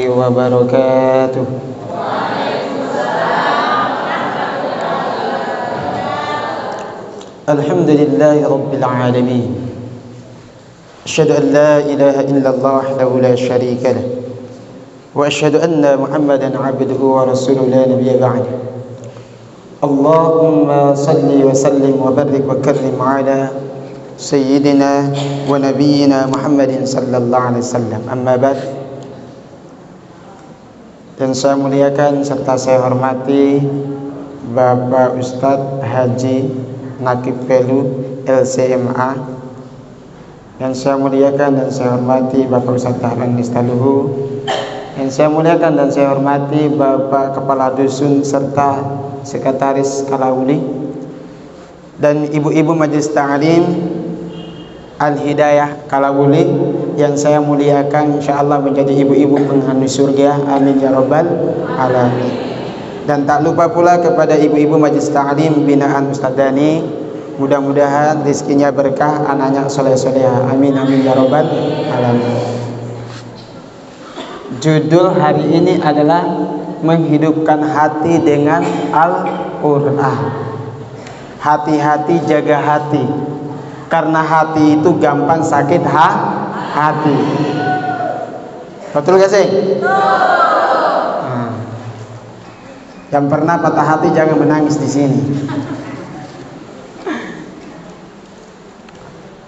wabarakatuh. Alhamdulillahi rabbil alamin. Asyhadu an la ilaha illallah wahdahu la syarika lah. Wa asyhadu anna Muhammadan abduhu wa rasuluhu la nabiyya ba'dah. Allahumma salli wa sallim wa barik wa karrim ala sayyidina wa nabiyyina Muhammadin sallallahu alaihi wasallam. Amma ba'd. Dan saya muliakan serta saya hormati Bapak Ustadz Haji Nakib Pelu LCMA, yang saya muliakan dan saya hormati Bapak Ustadz Dahlan Nistaluhu, yang saya muliakan dan saya hormati Bapak Kepala Dusun serta Sekretaris Kalauli, dan ibu-ibu Majelis Ta'lim Al-Hidayah Kalauli yang saya muliakan, insyaallah menjadi ibu-ibu penghuni surga, amin ya rabbal alamin. Dan tak lupa pula kepada ibu-ibu Majelis Ta'lim binaan Ustaz Dani, mudah-mudahan rezekinya berkah, anaknya soleh-solehah, amin amin ya rabbal alamin. Judul hari ini adalah menghidupkan hati dengan Al-Quran. Hati-hati, jaga hati, karena hati itu gampang sakit hati. Betul gak sih? Yang pernah patah hati jangan menangis di sini.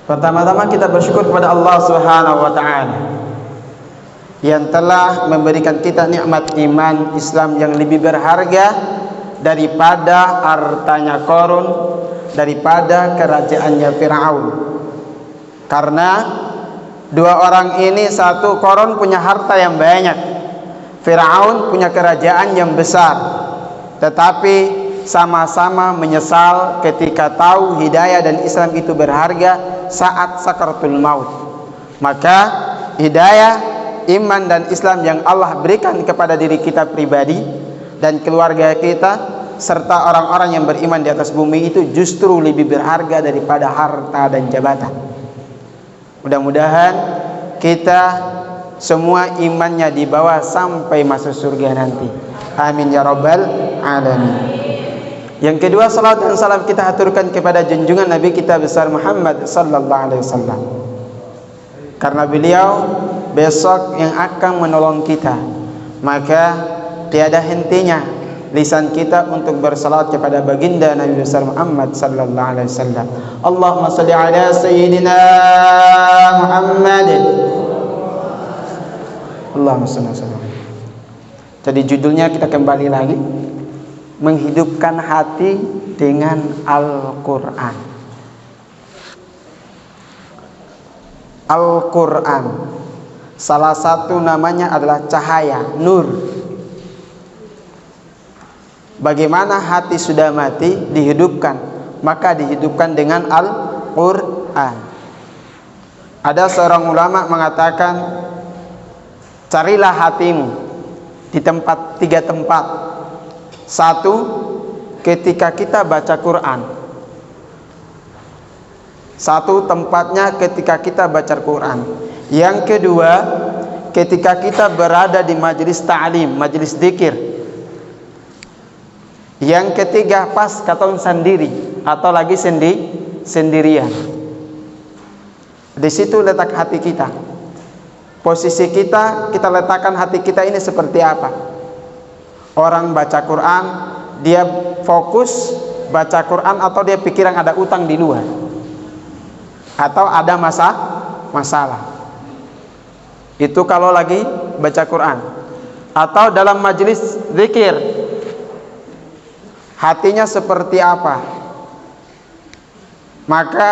Pertama-tama kita bersyukur kepada Allah Subhanahu wa taala yang telah memberikan kita nikmat iman Islam yang lebih berharga daripada hartanya Qarun, daripada kerajaannya Firaun. Karena dua orang ini, satu Qarun punya harta yang banyak, Firaun punya kerajaan yang besar, tetapi sama-sama menyesal ketika tahu hidayah dan Islam itu berharga saat sakaratul maut. Maka hidayah, iman dan Islam yang Allah berikan kepada diri kita pribadi dan keluarga kita serta orang-orang yang beriman di atas bumi itu justru lebih berharga daripada harta dan jabatan. Mudah-mudahan kita semua imannya dibawa sampai masuk surga nanti, amin ya rabbal alamin. Yang kedua, salat dan salam kita aturkan kepada junjungan Nabi kita besar Muhammad sallallahu alaihi wasallam, karena beliau besok yang akan menolong kita. Maka tiada hentinya lisan kita untuk bersalat kepada baginda Nabi besar Muhammad sallallahu alaihi wasallam. Allahumma shalli ala sayyidina Muhammad. Allahumma shalli ala sayyidina. Jadi judulnya kita kembali lagi, menghidupkan hati dengan Al-Quran. Al-Quran salah satu namanya adalah cahaya, nur. Bagaimana hati sudah mati dihidupkan? Maka dihidupkan dengan Al-Quran. Ada seorang ulama mengatakan, carilah hatimu di tiga tempat. Satu, ketika kita baca Quran. Satu tempatnya ketika kita baca Quran. Yang kedua, ketika kita berada di majelis ta'lim, majelis zikir. Yang ketiga, pas katong sendiri atau lagi sendirian. Di situ letak hati kita. Posisi kita letakkan hati kita ini seperti apa? Orang baca Quran, dia fokus baca Quran atau dia pikiran ada utang di luar, atau ada masalah. Itu kalau lagi baca Quran. Atau dalam majelis zikir, hatinya seperti apa? Maka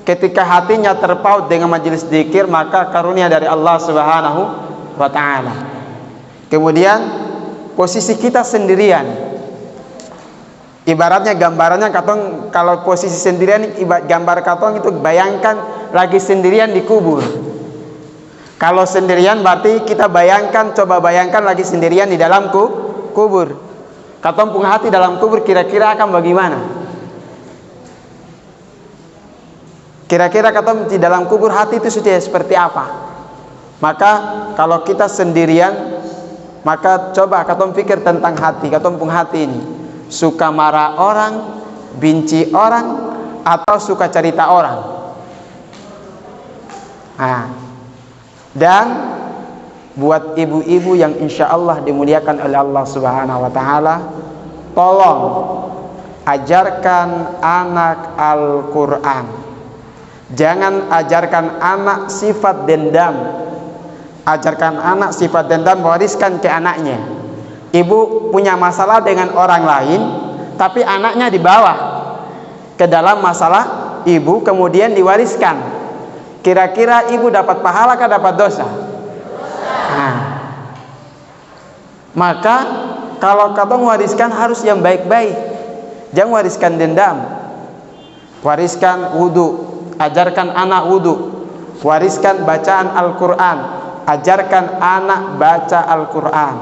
ketika hatinya terpaut dengan majelis zikir, maka karunia dari Allah Subhanahu wa taala. Kemudian posisi kita sendirian, ibaratnya gambarannya katong, kalau posisi sendirian gambar katong itu bayangkan lagi sendirian di kubur. Kalau sendirian berarti kita bayangkan, coba bayangkan lagi sendirian di dalam kubur. Katong punya hati dalam kubur, kira-kira akan bagaimana? Kira-kira katong di dalam kubur hati itu sudah seperti apa? Maka kalau kita sendirian, maka coba katong pikir tentang hati, katong pung hati ini suka marah orang, benci orang, atau suka cerita orang. Nah, dan buat ibu-ibu yang insya Allah dimuliakan oleh Allah Subhanahu wa Ta'ala, tolong ajarkan anak Al-Quran. Jangan ajarkan anak sifat dendam. Ajarkan anak sifat dendam, wariskan ke anaknya. Ibu punya masalah dengan orang lain, tapi anaknya dibawa ke dalam masalah ibu, kemudian diwariskan. Kira-kira ibu dapat pahala atau dapat dosa? Nah, maka kalau katong wariskan harus yang baik-baik. Jangan wariskan dendam. Wariskan wudu, ajarkan anak wudu. Wariskan bacaan Al-Quran, ajarkan anak baca Al-Quran.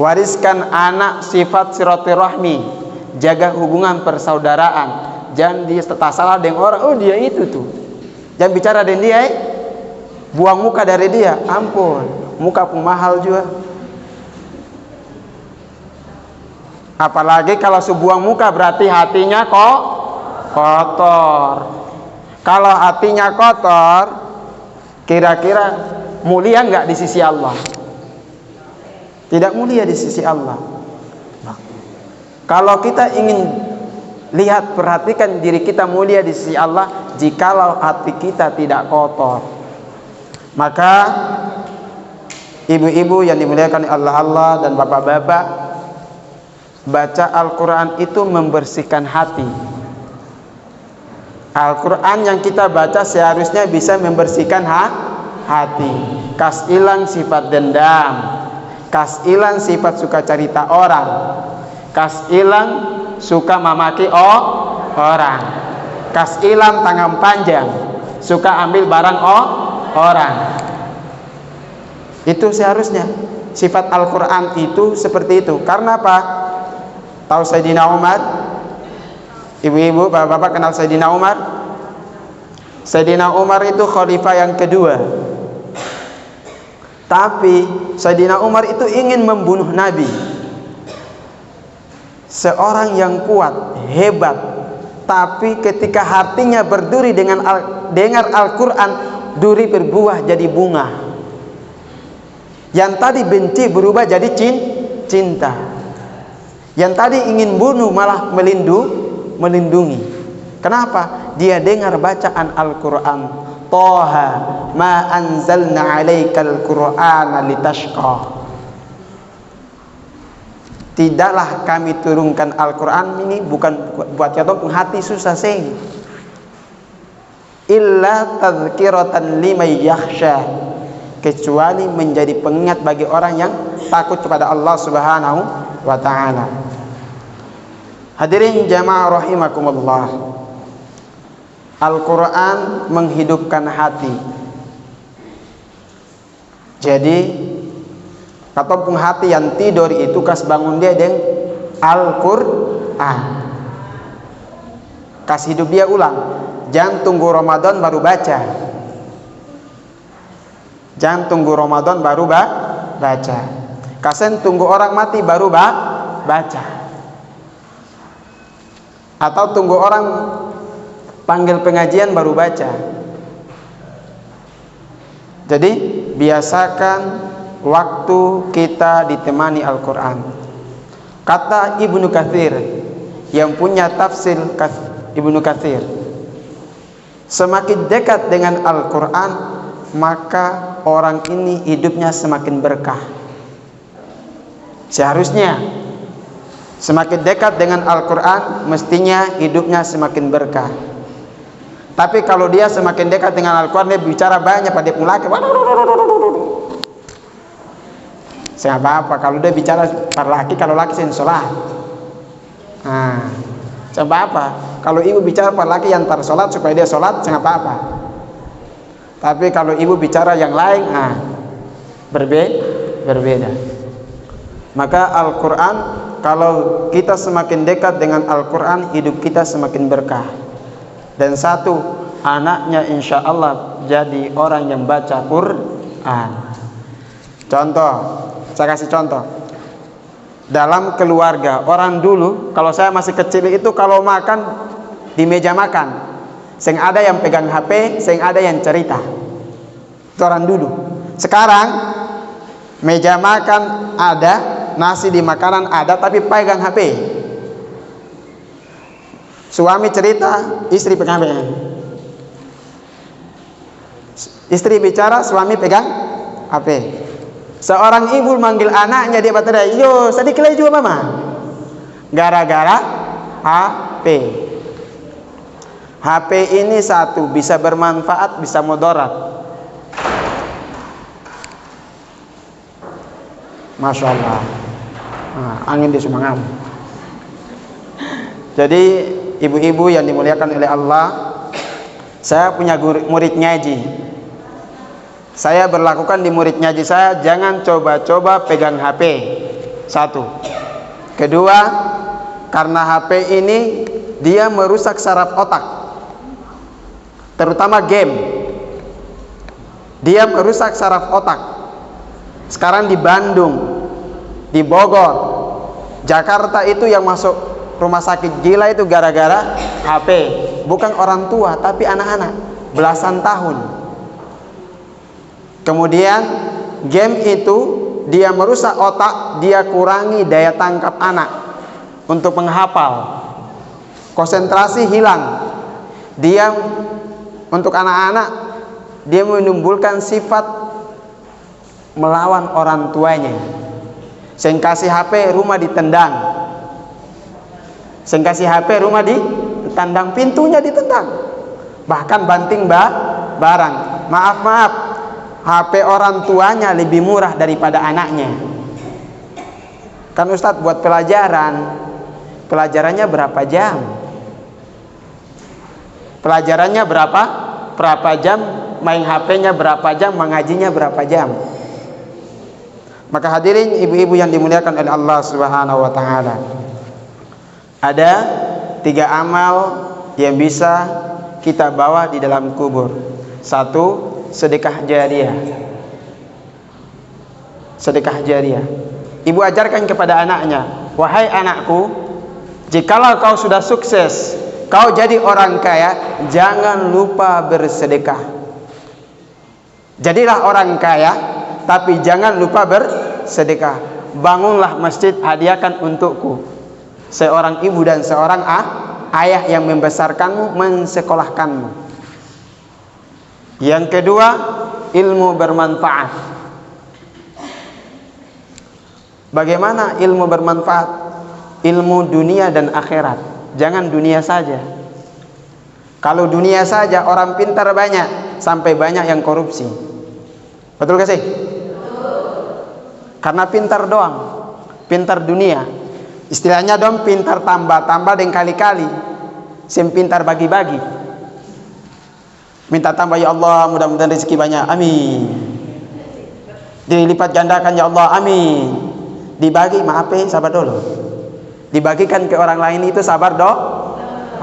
Wariskan anak sifat silaturahmi, jaga hubungan persaudaraan. Jangan dia tak salah dengan orang, oh dia itu tuh, jangan bicara dengan dia, buang muka dari dia. Ampun, muka pun mahal juga. Apalagi kalau sebuang muka berarti hatinya kok kotor. Kalau hatinya kotor, kira-kira mulia enggak di sisi Allah? Tidak mulia di sisi Allah. Nah, kalau kita ingin lihat, perhatikan diri kita mulia di sisi Allah, jikalau hati kita tidak kotor. Maka ibu-ibu yang dimuliakan Allah dan bapak-bapak, baca Al-Quran itu membersihkan hati. Al-Quran yang kita baca seharusnya bisa membersihkan hati. Kas ilang sifat dendam, kas ilang sifat suka cerita orang, kas ilang suka memaki orang, kas ilang tangan panjang, suka ambil barang orang. Itu seharusnya sifat Al-Quran itu seperti itu. Karena apa? Tahu Sayyidina Umar? Ibu-ibu, bapak-bapak kenal Sayyidina Umar? Sayyidina Umar itu khalifah yang kedua. Tapi Sayyidina Umar itu ingin membunuh Nabi. Seorang yang kuat, hebat, tapi ketika hatinya berduri dengan dengar Al-Quran, duri berbuah jadi bunga. Yang tadi benci berubah jadi cinta. Yang tadi ingin bunuh malah melindungi. Kenapa? Dia dengar bacaan Al-Quran. Toha ma anzalna alaikal Qur'ana litashqa. Tidaklah kami turunkan Al-Quran ini bukan buat katong hati susah seng, illa tadhkiratan liman yakhsha, kecuali menjadi pengingat bagi orang yang takut kepada Allah Subhanahu wa Ta'ala. Hadirin jamaah rahimakumullah, Al-Quran menghidupkan hati. Jadi katong hati yang tidur itu kas bangun dia dengan Al-Quran, kas hidup dia ulang. Jangan tunggu Ramadan baru baca. Jangan tunggu Ramadan baru baca. Kasen tunggu orang mati baru baca. Atau tunggu orang panggil pengajian baru baca. Jadi biasakan waktu kita ditemani Al-Quran. Kata Ibnu Katsir yang punya tafsir Ibnu Katsir, semakin dekat dengan Al-Quran, maka orang ini hidupnya semakin berkah. Seharusnya semakin dekat dengan Al-Quran, mestinya hidupnya semakin berkah. Tapi kalau dia semakin dekat dengan Al-Quran, dia bicara banyak pada laki. Saya apa kalau dia bicara para laki, kalau laki sen sholat. Nah, coba apa? Kalau ibu bicara para laki yang tar sholat supaya dia sholat, jangan apa-apa. Tapi kalau ibu bicara yang lain, berbeda. Maka Al-Quran, kalau kita semakin dekat dengan Al-Quran, hidup kita semakin berkah. Dan satu, anaknya insya Allah jadi orang yang baca Quran. Contoh, saya kasih contoh. Dalam keluarga orang dulu, kalau saya masih kecil itu kalau makan di meja makan, sing ada yang pegang HP, sing ada yang cerita. Itu orang dulu. Sekarang meja makan ada, nasi di makanan ada, tapi pegang HP. Suami cerita, istri pegang HP. Istri bicara, suami pegang HP. Seorang ibu manggil anaknya, dia berkata, yo sedikit lagi juga mama. Gara-gara HP. HP ini satu, bisa bermanfaat, bisa mudarat. Masya Allah. Angin di Sumangan. Jadi ibu-ibu yang dimuliakan oleh Allah, saya punya murid ngaji. Saya berlakukan di murid ngaji saya, jangan coba-coba pegang HP. Satu. Kedua, karena HP ini dia merusak saraf otak, terutama game. Dia merusak saraf otak. Sekarang di Bandung, di Bogor, Jakarta itu yang masuk rumah sakit gila itu gara-gara HP. Bukan orang tua, tapi anak-anak belasan tahun. Kemudian game itu dia merusak otak, dia kurangi daya tangkap anak untuk menghafal. Konsentrasi hilang. Dia untuk anak-anak dia menimbulkan sifat melawan orang tuanya. Sing kasih HP rumah ditendang. Sing kasih HP rumah ditendang, pintunya ditendang. Bahkan banting barang. Maaf, HP orang tuanya lebih murah daripada anaknya. Kan Ustadz buat pelajarannya berapa jam? Pelajarannya berapa jam? Main HP-nya berapa jam? Mengajinya berapa jam? Maka hadirin ibu-ibu yang dimuliakan oleh Allah Subhanahu wa taala, ada 3 amal yang bisa kita bawa di dalam kubur. 1, sedekah jariyah. Sedekah jariyah. Ibu ajarkan kepada anaknya, wahai anakku, jikalau kau sudah sukses, kau jadi orang kaya, jangan lupa bersedekah. Jadilah orang kaya, tapi jangan lupa bersedekah. Bangunlah masjid, hadiahkan untukku. Seorang ibu dan seorang ayah yang membesarkanmu, mensekolahkanmu. Yang kedua, ilmu bermanfaat. Bagaimana ilmu bermanfaat? Ilmu dunia dan akhirat. Jangan dunia saja. Kalau dunia saja orang pintar banyak, sampai banyak yang korupsi. Betul gak sih? Karena pintar doang, pintar dunia. Istilahnya dong pintar tambah dan kali-kali. Sem pintar bagi-bagi. Minta tambah, ya Allah, mudah-mudahan rezeki banyak, amin. Dilipat gandakan, ya Allah, amin. Dibagi, maaf sabar dulu. Dibagikan ke orang lain itu sabar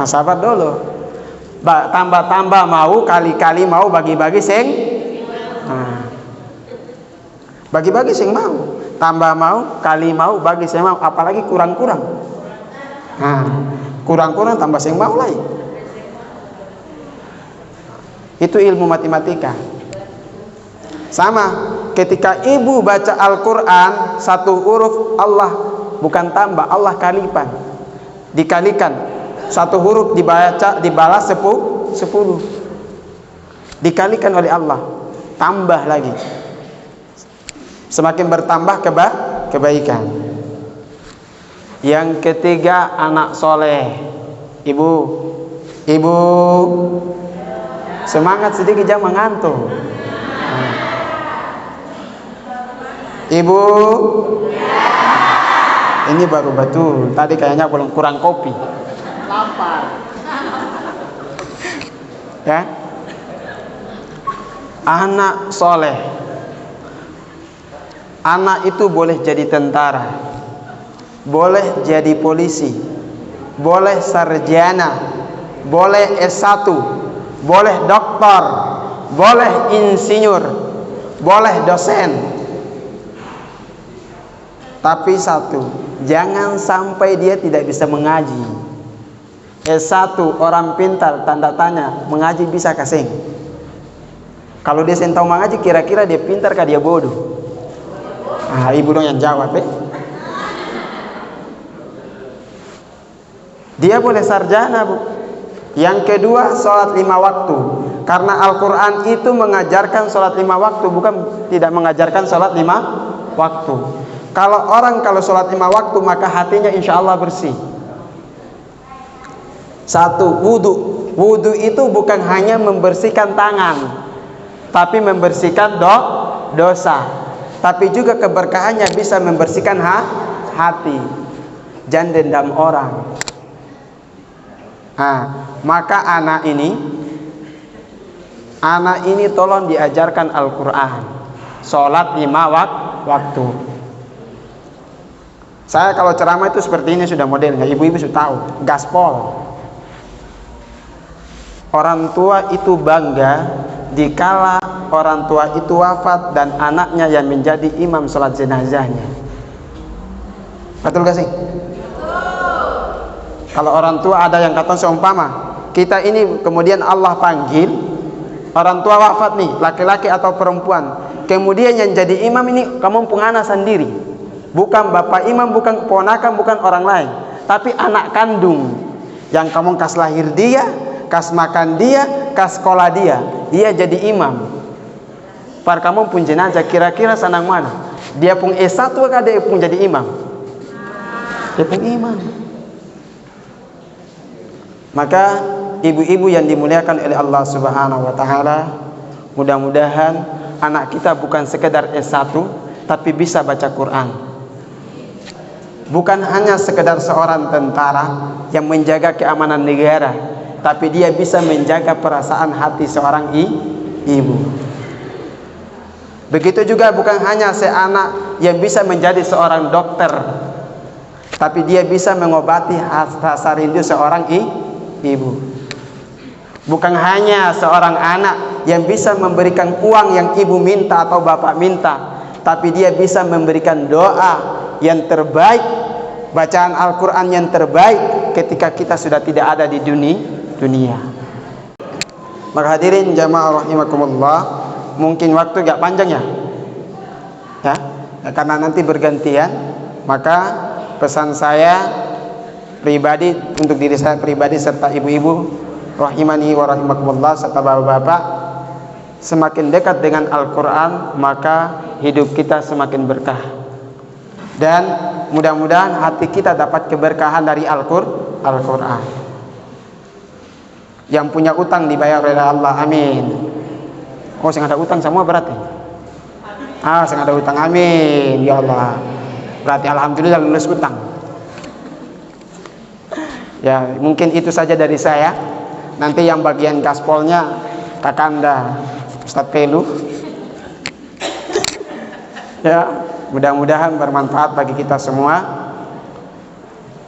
sabar dulu. Tambah mau, kali-kali mau, bagi-bagi sing. Bagi-bagi sing mau. Tambah mau, kali mau, bagi sing mau. Apalagi kurang-kurang. Kurang-kurang tambah sing mau lagi. Itu ilmu matematika. Sama ketika ibu baca Al-Quran, 1 huruf Allah bukan tambah, Allah kalipan. Dikalikan 1 huruf dibalas 10. Dikalikan oleh Allah, tambah lagi. Semakin bertambah kebaikan. Yang ketiga, anak soleh. Ibu semangat sedikit, jangan mengantuk. Ibu, ini baru betul. Tadi kayaknya belum, kurang kopi. Lapar. Ya. Anak soleh. Anak itu boleh jadi tentara, boleh jadi polisi, boleh sarjana, boleh S1, boleh doktor, boleh insinyur, boleh dosen. Tapi satu, jangan sampai dia tidak bisa mengaji. S1 orang pintar, tanda tanya, mengaji bisa kasih. Kalau dia tahu mengaji, kira-kira dia pintar kah dia bodoh? Ibu dong yang jawab. Dia boleh sarjana, Bu. Yang kedua, sholat 5 waktu. Karena Al-Quran itu mengajarkan sholat 5 waktu, bukan tidak mengajarkan sholat 5 waktu. Kalau sholat 5 waktu, maka hatinya insya Allah bersih. Satu, wudu. Wudu itu bukan hanya membersihkan tangan, tapi membersihkan dosa. Tapi juga keberkahannya bisa membersihkan hati. Jangan dendam orang. Maka anak ini tolong diajarkan Al-Quran. Sholat 5 waktu. Saya kalau ceramah itu seperti ini sudah modelnya. Ibu-ibu sudah tahu. Gaspol. Orang tua itu bangga dikala orang tua itu wafat dan anaknya yang menjadi imam sholat jenazahnya. Betul gak sih? Kalau orang tua ada yang kata seumpama kita ini kemudian Allah panggil, orang tua wafat nih, laki-laki atau perempuan, kemudian yang jadi imam ini kamu punya anak sendiri, bukan bapak imam, bukan keponakan, bukan orang lain, tapi anak kandung yang kamu kas lahir dia, kas makan dia, kas sekolah dia jadi imam. Par kamu pun jenazah, kira-kira senang mana? Dia pun S1 kah dia pun jadi imam? Dia pun imam. Maka ibu-ibu yang dimuliakan oleh Allah Subhanahu wa taala, mudah-mudahan anak kita bukan sekedar S1 tapi bisa baca Quran. Bukan hanya sekedar seorang tentara yang menjaga keamanan negara, tapi dia bisa menjaga perasaan hati seorang ibu. Begitu juga bukan hanya seanak yang bisa menjadi seorang dokter, tapi dia bisa mengobati rasa rindu seorang ibu. Bukan hanya seorang anak yang bisa memberikan uang yang ibu minta atau bapak minta, tapi dia bisa memberikan doa yang terbaik, bacaan Al-Quran yang terbaik ketika kita sudah tidak ada di dunia. Maka hadirin jamaah rahimakumullah, mungkin waktu gak panjang ya, karena nanti bergantian. Maka pesan saya pribadi untuk diri saya pribadi serta ibu-ibu rahimani wa rahimakumullah serta bapak-bapak, semakin dekat dengan Al-Quran maka hidup kita semakin berkah, dan mudah-mudahan hati kita dapat keberkahan dari Al-Quran. Yang punya utang dibayar oleh Allah, amin. Saya ada utang semua berarti? Saya ada utang, amin ya Allah. Berarti alhamdulillah lulus utang. Ya, mungkin itu saja dari saya. Nanti yang bagian gaspolnya Kakanda Ustadz Pelu. Ya, mudah-mudahan bermanfaat bagi kita semua.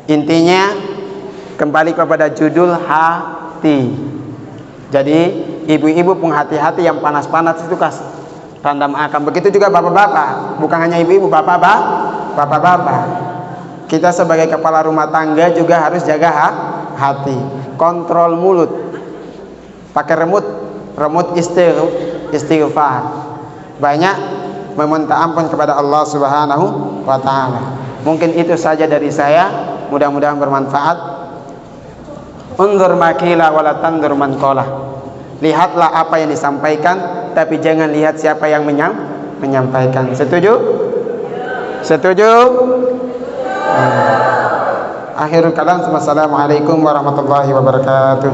Intinya kembali kepada judul hati. Jadi ibu-ibu pun hati-hati yang panas-panas itu kas randam akan. Begitu juga bapak-bapak, bukan hanya ibu-ibu, bapak-bapak. Kita sebagai kepala rumah tangga juga harus jaga hati. Kontrol mulut. Pakai remote istighfar. Banyak meminta ampun kepada Allah Subhanahu wa taala. Mungkin itu saja dari saya, mudah-mudahan bermanfaat. Unzur makila wala tanzur man qala. Lihatlah apa yang disampaikan, tapi jangan lihat siapa yang menyampaikan. Setuju? Setuju? Akhirul kalam. Wassalamualaikum warahmatullahi wabarakatuh.